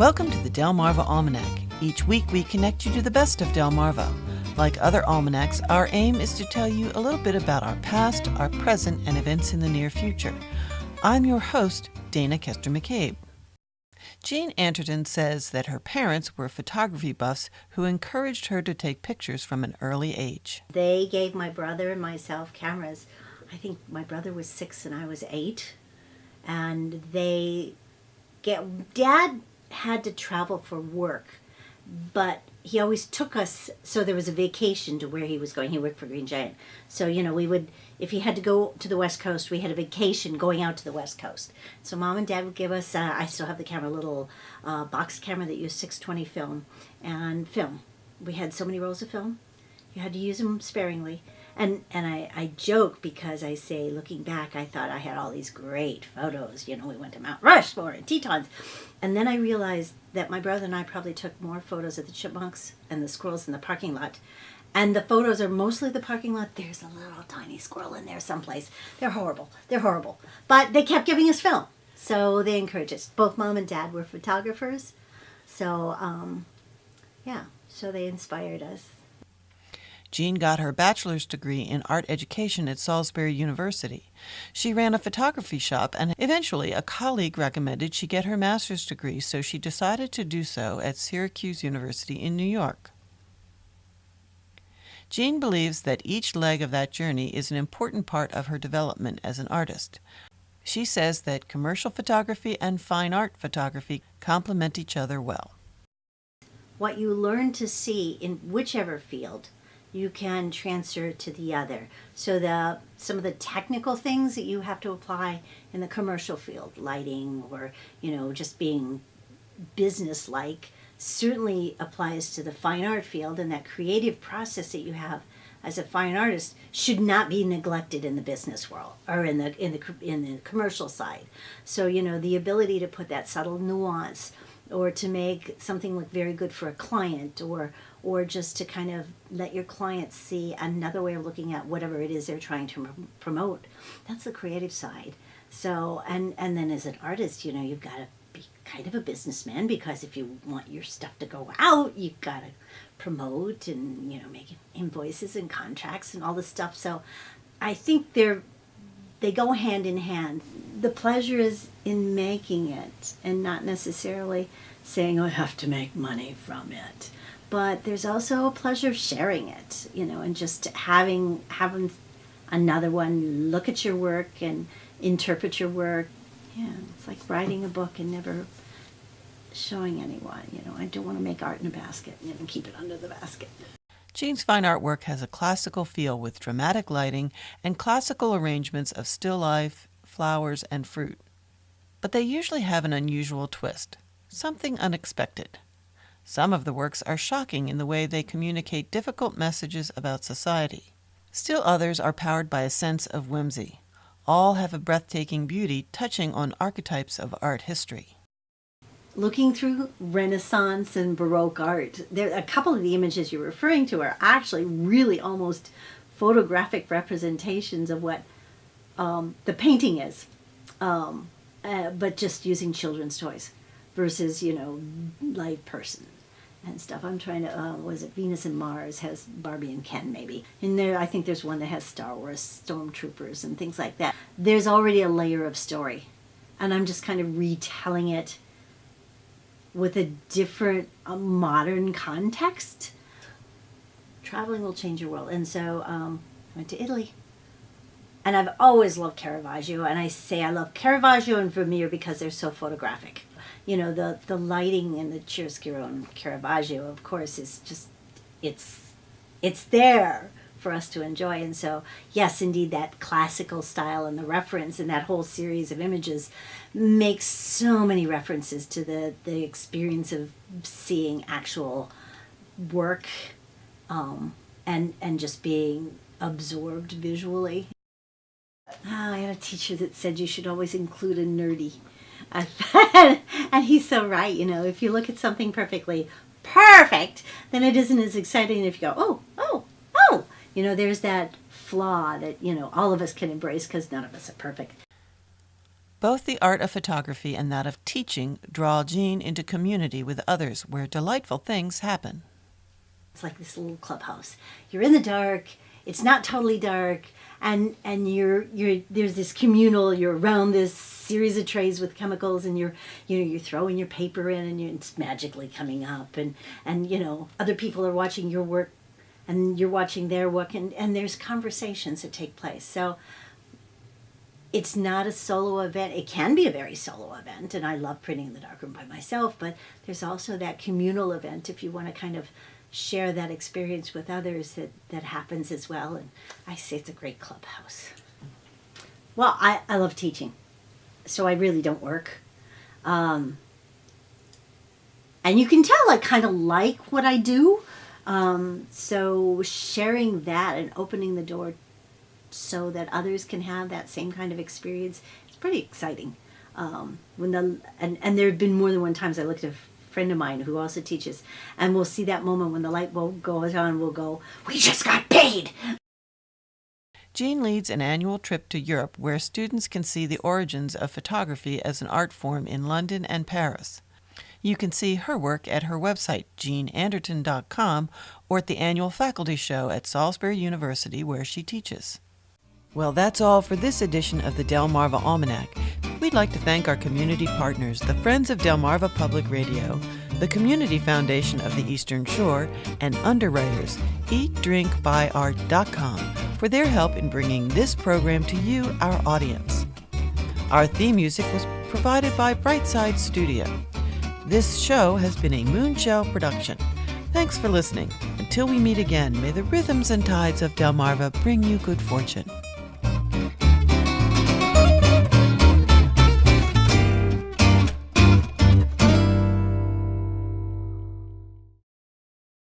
Welcome to the Delmarva Almanac. Each week we connect you to the best of Delmarva. Like other almanacs, our aim is to tell you a little bit about our past, our present, and events in the near future. I'm your host, Dana Kester McCabe. Jeanne Anderton says that her parents were photography buffs who encouraged her to take pictures from an early age. They gave my brother and myself cameras. I think my brother was 6 and I was 8. And Dad had to travel for work, but he always took us, so there was a vacation to where he was going. He worked for Green Giant. So, we would, if he had to go to the West Coast, we had a vacation going out to the West Coast. So Mom and Dad would give us, I still have the camera, a little box camera that used 620 film and film. We had so many rolls of film. You had to use them sparingly. And I joke because I say, looking back, I thought I had all these great photos. We went to Mount Rushmore and Tetons. And then I realized that my brother and I probably took more photos of the chipmunks and the squirrels in the parking lot. And the photos are mostly the parking lot. There's a little tiny squirrel in there someplace. They're horrible. But they kept giving us film. So they encouraged us. Both Mom and Dad were photographers. So, so they inspired us. Jeanne got her bachelor's degree in art education at Salisbury University. She ran a photography shop, and eventually a colleague recommended she get her master's degree, so she decided to do so at Syracuse University in New York. Jeanne believes that each leg of that journey is an important part of her development as an artist. She says that commercial photography and fine art photography complement each other well. What you learn to see in whichever field, you can transfer to the other. So some of the technical things that you have to apply in the commercial field, lighting or, just being business-like, certainly applies to the fine art field, and that creative process that you have as a fine artist should not be neglected in the business world or in the commercial side. So, the ability to put that subtle nuance or to make something look very good for a client or just to kind of let your clients see another way of looking at whatever it is they're trying to promote. That's the creative side. So, and then as an artist, you've got to be kind of a businessman, because if you want your stuff to go out, you've got to promote and, make invoices and contracts and all this stuff. So I think they go hand in hand. The pleasure is in making it and not necessarily saying, I have to make money from it. But there's also a pleasure of sharing it, and just having another one look at your work and interpret your work. Yeah, it's like writing a book and never showing anyone. I don't want to make art in a basket and keep it under the basket. Jeanne's fine artwork has a classical feel with dramatic lighting and classical arrangements of still life, flowers, and fruit. But they usually have an unusual twist, something unexpected. Some of the works are shocking in the way they communicate difficult messages about society. Still others are powered by a sense of whimsy. All have a breathtaking beauty touching on archetypes of art history. Looking through Renaissance and Baroque art, a couple of the images you're referring to are actually really almost photographic representations of what the painting is, but just using children's toys versus, live person and stuff. I'm trying to, was it Venus and Mars has Barbie and Ken maybe. And there, I think there's one that has Star Wars stormtroopers and things like that. There's already a layer of story, and I'm just kind of retelling it with a different modern context. Traveling will change your world. And so I went to Italy. And I've always loved Caravaggio. And I say I love Caravaggio and Vermeer because they're so photographic. The lighting in the chiaroscuro and Caravaggio, of course, is just, it's there for us to enjoy. And so, yes, indeed, that classical style and the reference and that whole series of images makes so many references to the experience of seeing actual work and just being absorbed visually. I had a teacher that said you should always include a nerdy. And he's so right, if you look at something perfectly perfect, then it isn't as exciting if you go, oh. There's that flaw that, all of us can embrace because none of us are perfect. Both the art of photography and that of teaching draw Jeanne into community with others where delightful things happen. It's like this little clubhouse. You're in the dark. It's not totally dark, and you're there's this communal. You're around this series of trays with chemicals, and you're throwing your paper in, and it's magically coming up, and other people are watching your work, and you're watching their work, and there's conversations that take place. So it's not a solo event. It can be a very solo event, and I love printing in the darkroom by myself, but there's also that communal event if you want to kind of share that experience with others that happens as well. And I say it's a great clubhouse. Well, I love teaching, so I really don't work. And you can tell I kind of like what I do. So sharing that and opening the door so that others can have that same kind of experience, it's pretty exciting. And there have been more than one times I looked at a friend of mine who also teaches, and we'll see that moment when the light bulb goes on, we'll go, we just got paid! Jeanne leads an annual trip to Europe where students can see the origins of photography as an art form in London and Paris. You can see her work at her website, JeanneAnderton.com, or at the annual faculty show at Salisbury University where she teaches. Well, that's all for this edition of the Delmarva Almanac. We'd like to thank our community partners, the Friends of Delmarva Public Radio, the Community Foundation of the Eastern Shore, and underwriters, EatDrinkBuyArt.com, for their help in bringing this program to you, our audience. Our theme music was provided by Brightside Studio. This show has been a Moonshell production. Thanks for listening. Until we meet again, may the rhythms and tides of Delmarva bring you good fortune.